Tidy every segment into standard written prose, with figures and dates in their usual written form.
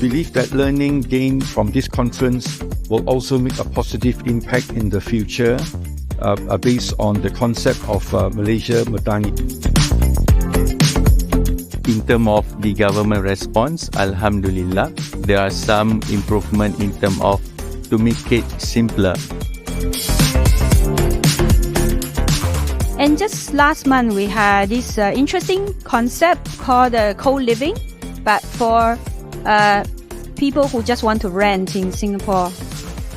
believe that learning gained from this conference will also make a positive impact in the future based on the concept of Malaysia Madani. In terms of the government response, Alhamdulillah, there are some improvement in terms of to make it simpler. And just last month, we had this interesting concept called co-living, but for people who just want to rent in Singapore.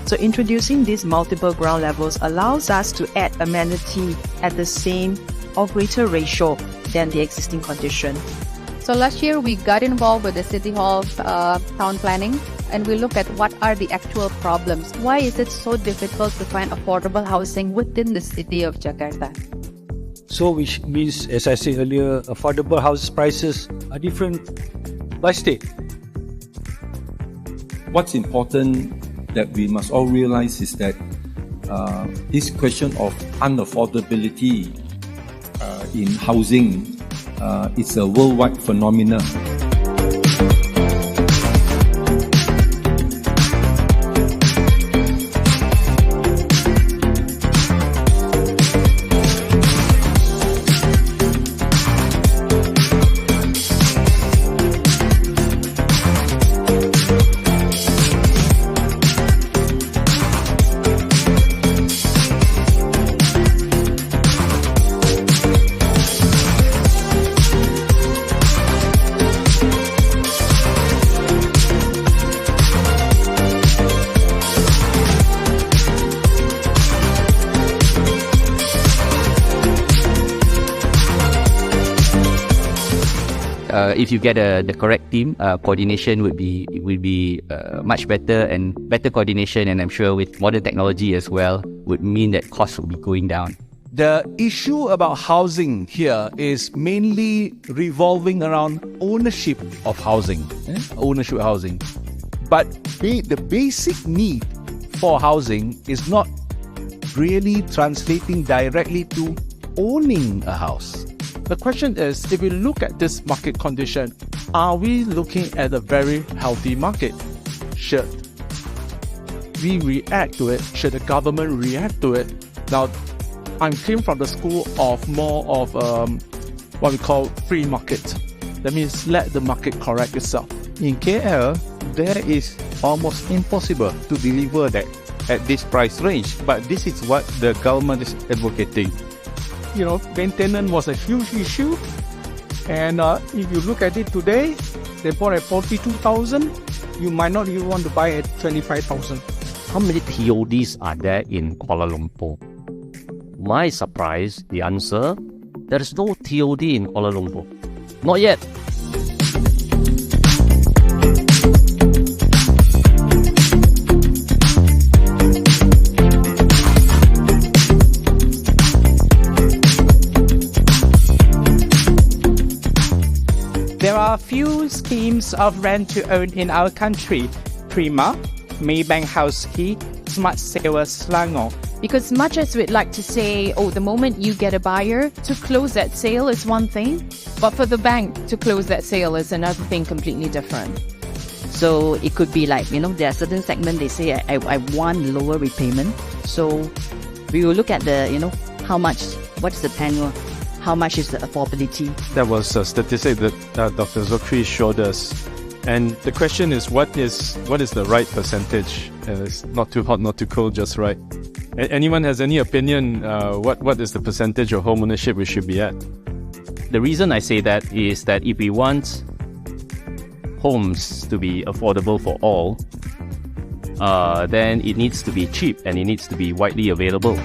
So introducing these multiple ground levels allows us to add amenity at the same or greater ratio than the existing condition. So last year, we got involved with the City Hall town planning, and we look at what are the actual problems. Why is it so difficult to find affordable housing within the city of Jakarta? So which means, as I said earlier, affordable house prices are different by state. What's important that we must all realize is that this question of unaffordability in housing is a worldwide phenomenon. If you get the correct team, coordination would be much better, and better coordination, and I'm sure with modern technology as well, would mean that costs will be going down. The issue about housing here is mainly revolving around ownership of housing. Ownership of housing. But the basic need for housing is not really translating directly to owning a house. The question is, if we look at this market condition, are we looking at a very healthy market? Should we react to it? Should the government react to it? Now, I came from the school of more of what we call free market. That means let the market correct itself. In KL, there is almost impossible to deliver that at this price range, but this is what the government is advocating. You know, maintenance was a huge issue, and if you look at it today, they bought at 42,000. You might not even want to buy at 25,000. How many TODs are there in Kuala Lumpur? My surprise, the answer, there is no TOD in Kuala Lumpur. Not yet. There are a few schemes of rent to own in our country: Prima, Maybank House Key, Smart Sewa Selangor. Because much as we'd like to say, oh, the moment you get a buyer, to close that sale is one thing, but for the bank to close that sale is another thing completely different. So it could be like, you know, there are certain segments they say, I want lower repayment. So we will look at the, you know, how much, what's the tenure, how much is the affordability. That was a statistic that Dr. Zulkifli showed us. And the question is, what is the right percentage? It's not too hot, not too cold, just right. Anyone has any opinion? What is the percentage of home ownership we should be at? The reason I say that is that if we want homes to be affordable for all, then it needs to be cheap and it needs to be widely available.